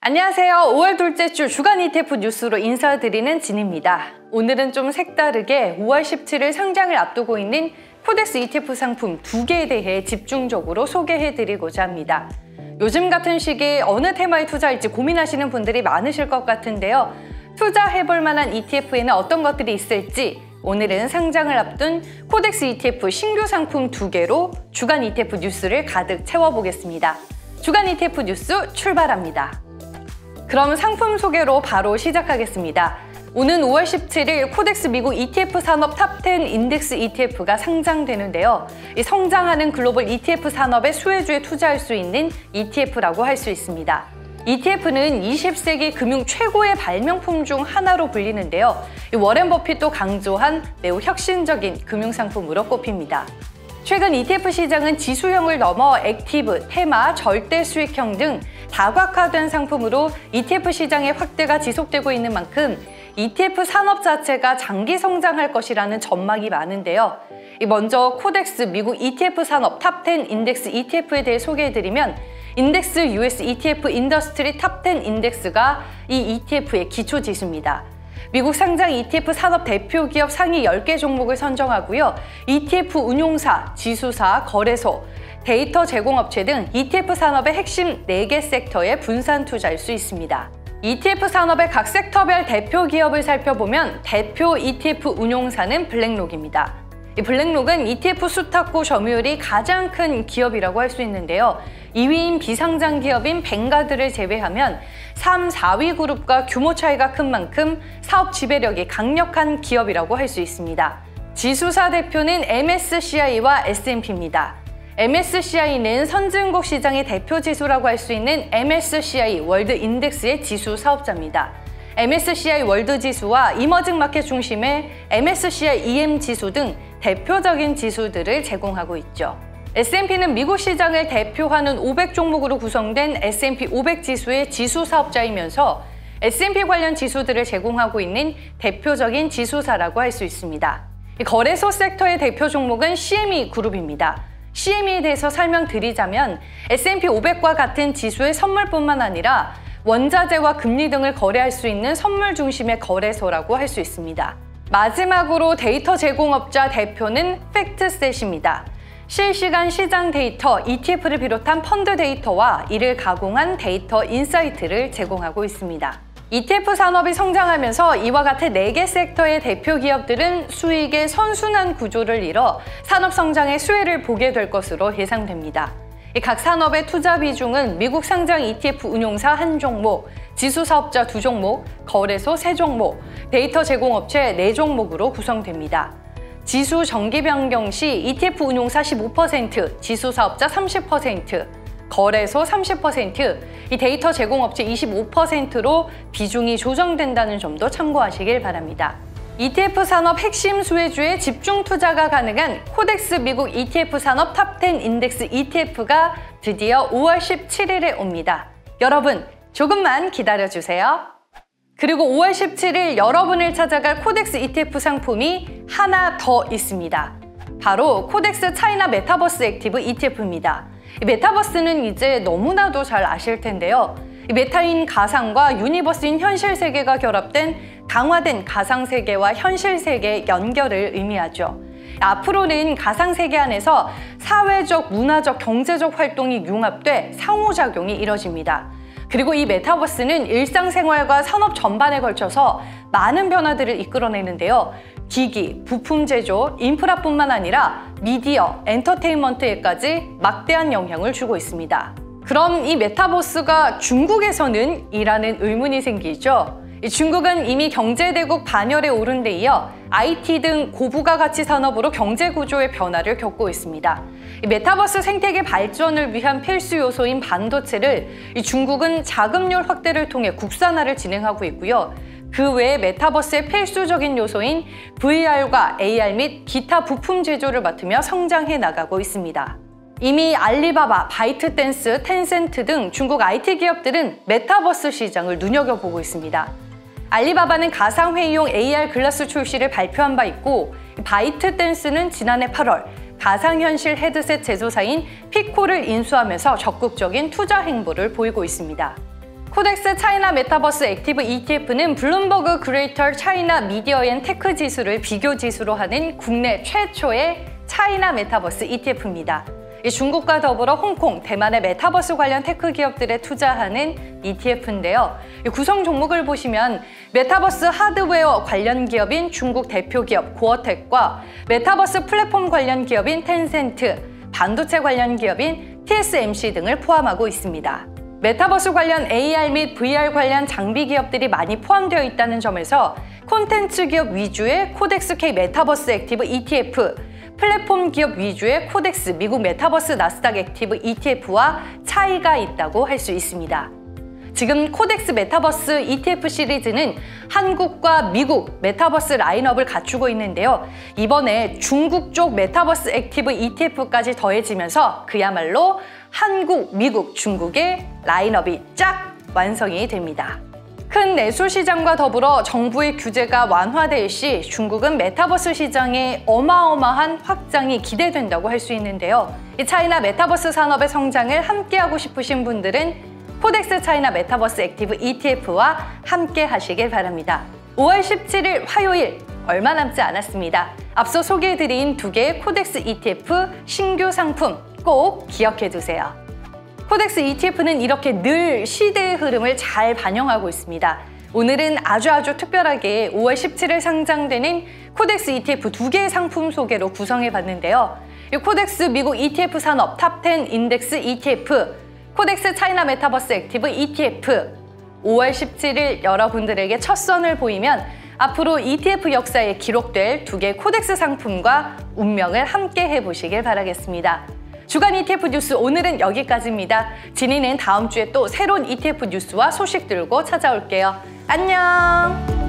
안녕하세요. 5월 둘째 주 주간 ETF 뉴스로 인사드리는 진입니다. 오늘은 좀 색다르게 5월 17일 상장을 앞두고 있는 코덱스 ETF 상품 2개에 대해 집중적으로 소개해드리고자 합니다. 요즘 같은 시기에 어느 테마에 투자할지 고민하시는 분들이 많으실 것 같은데요. 투자해볼 만한 ETF에는 어떤 것들이 있을지 오늘은 상장을 앞둔 코덱스 ETF 신규 상품 2개로 주간 ETF 뉴스를 가득 채워보겠습니다. 주간 ETF 뉴스 출발합니다. 그럼 상품 소개로 바로 시작하겠습니다. 오는 5월 17일 코덱스 미국 ETF 산업 탑10 인덱스 ETF가 상장되는데요. 이 성장하는 글로벌 ETF 산업의 수혜주에 투자할 수 있는 ETF라고 할 수 있습니다. ETF는 20세기 금융 최고의 발명품 중 하나로 불리는데요. 워렌 버핏도 강조한 매우 혁신적인 금융상품으로 꼽힙니다. 최근 ETF 시장은 지수형을 넘어 액티브, 테마, 절대 수익형 등 다각화된 상품으로 ETF 시장의 확대가 지속되고 있는 만큼 ETF 산업 자체가 장기 성장할 것이라는 전망이 많은데요. 먼저 코덱스 미국 ETF 산업 탑10 인덱스 ETF에 대해 소개해드리면 인덱스 US ETF 인더스트리 탑10 인덱스가 이 ETF의 기초 지수입니다. 미국 상장 ETF 산업 대표 기업 상위 10개 종목을 선정하고요. ETF 운용사, 지수사, 거래소, 데이터 제공업체 등 ETF 산업의 핵심 4개 섹터에 분산 투자할 수 있습니다. ETF 산업의 각 섹터별 대표 기업을 살펴보면 대표 ETF 운용사는 블랙록입니다. 이 블랙록은 ETF 수탁고 점유율이 가장 큰 기업이라고 할 수 있는데요. 2위인 비상장 기업인 뱅가드를 제외하면 3, 4위 그룹과 규모 차이가 큰 만큼 사업 지배력이 강력한 기업이라고 할 수 있습니다. 지수사 대표는 MSCI와 S&P입니다. MSCI는 선진국 시장의 대표 지수라고 할 수 있는 MSCI 월드 인덱스의 지수 사업자입니다. MSCI 월드 지수와 이머징 마켓 중심의 MSCI EM 지수 등 대표적인 지수들을 제공하고 있죠. S&P는 미국 시장을 대표하는 500 종목으로 구성된 S&P 500 지수의 지수 사업자이면서 S&P 관련 지수들을 제공하고 있는 대표적인 지수사라고 할 수 있습니다. 거래소 섹터의 대표 종목은 CME 그룹입니다. CME에 대해서 설명드리자면 S&P 500과 같은 지수의 선물뿐만 아니라 원자재와 금리 등을 거래할 수 있는 선물 중심의 거래소라고 할 수 있습니다. 마지막으로 데이터 제공업자 대표는 팩트셋입니다. 실시간 시장 데이터, ETF를 비롯한 펀드 데이터와 이를 가공한 데이터 인사이트를 제공하고 있습니다. ETF 산업이 성장하면서 이와 같은 4개 섹터의 대표 기업들은 수익의 선순환 구조를 이뤄 산업 성장의 수혜를 보게 될 것으로 예상됩니다. 각 산업의 투자 비중은 미국 상장 ETF 운용사 1종목, 지수 사업자 2종목, 거래소 3종목, 데이터 제공업체 4종목으로 구성됩니다. 지수 정기 변경 시 ETF 운용사 15%, 지수 사업자 30%, 거래소 30%, 이 데이터 제공업체 25%로 비중이 조정된다는 점도 참고하시길 바랍니다. ETF 산업 핵심 수혜주에 집중 투자가 가능한 코덱스 미국 ETF 산업 탑10 인덱스 ETF가 드디어 5월 17일에 옵니다. 여러분, 조금만 기다려주세요. 그리고 5월 17일 여러분을 찾아갈 코덱스 ETF 상품이 하나 더 있습니다. 바로 코덱스 차이나 메타버스 액티브 ETF입니다. 메타버스는 이제 너무나도 잘 아실 텐데요. 메타인 가상과 유니버스인 현실 세계가 결합된 강화된 가상 세계와 현실 세계의 연결을 의미하죠. 앞으로는 가상 세계 안에서 사회적, 문화적, 경제적 활동이 융합돼 상호작용이 이뤄집니다. 그리고 이 메타버스는 일상생활과 산업 전반에 걸쳐서 많은 변화들을 이끌어내는데요. 기기, 부품 제조, 인프라뿐만 아니라 미디어, 엔터테인먼트에까지 막대한 영향을 주고 있습니다. 그럼 이 메타버스가 중국에서는? 이라는 의문이 생기죠. 중국은 이미 경제대국 반열에 오른 데 이어 IT 등 고부가 가치 산업으로 경제 구조의 변화를 겪고 있습니다. 메타버스 생태계 발전을 위한 필수 요소인 반도체를 중국은 자금률 확대를 통해 국산화를 진행하고 있고요. 그 외에 메타버스의 필수적인 요소인 VR과 AR 및 기타 부품 제조를 맡으며 성장해 나가고 있습니다. 이미 알리바바, 바이트댄스, 텐센트 등 중국 IT 기업들은 메타버스 시장을 눈여겨보고 있습니다. 알리바바는 가상회의용 AR 글라스 출시를 발표한 바 있고 바이트댄스는 지난해 8월 가상현실 헤드셋 제조사인 피코를 인수하면서 적극적인 투자 행보를 보이고 있습니다. 코덱스 차이나 메타버스 액티브 ETF는 블룸버그 그레이터 차이나 미디어 앤 테크 지수를 비교 지수로 하는 국내 최초의 차이나 메타버스 ETF입니다. 중국과 더불어 홍콩, 대만의 메타버스 관련 테크 기업들에 투자하는 ETF인데요. 구성 종목을 보시면 메타버스 하드웨어 관련 기업인 중국 대표 기업 고어텍과 메타버스 플랫폼 관련 기업인 텐센트, 반도체 관련 기업인 TSMC 등을 포함하고 있습니다. 메타버스 관련 AR 및 VR 관련 장비 기업들이 많이 포함되어 있다는 점에서 콘텐츠 기업 위주의 코덱스 K 메타버스 액티브 ETF, 플랫폼 기업 위주의 코덱스 미국 메타버스 나스닥 액티브 ETF와 차이가 있다고 할 수 있습니다. 지금 코덱스 메타버스 ETF 시리즈는 한국과 미국 메타버스 라인업을 갖추고 있는데요. 이번에 중국 쪽 메타버스 액티브 ETF까지 더해지면서 그야말로 한국, 미국, 중국의 라인업이 쫙 완성이 됩니다. 큰 내수 시장과 더불어 정부의 규제가 완화될 시 중국은 메타버스 시장의 어마어마한 확장이 기대된다고 할 수 있는데요. 이 차이나 메타버스 산업의 성장을 함께하고 싶으신 분들은 코덱스 차이나 메타버스 액티브 ETF와 함께 하시길 바랍니다. 5월 17일 화요일 얼마 남지 않았습니다. 앞서 소개해드린 두 개의 코덱스 ETF 신규 상품 꼭 기억해두세요. 코덱스 ETF는 이렇게 늘 시대의 흐름을 잘 반영하고 있습니다. 오늘은 아주 특별하게 5월 17일 상장되는 코덱스 ETF 두 개의 상품 소개로 구성해봤는데요. 이 코덱스 미국 ETF 산업 탑10 인덱스 ETF, 코덱스 차이나 메타버스 액티브 ETF, 5월 17일 여러분들에게 첫 선을 보이면 앞으로 ETF 역사에 기록될 두 개의 코덱스 상품과 운명을 함께 해보시길 바라겠습니다. 주간 ETF 뉴스 오늘은 여기까지입니다. 진이는 다음 주에 또 새로운 ETF 뉴스와 소식 들고 찾아올게요. 안녕!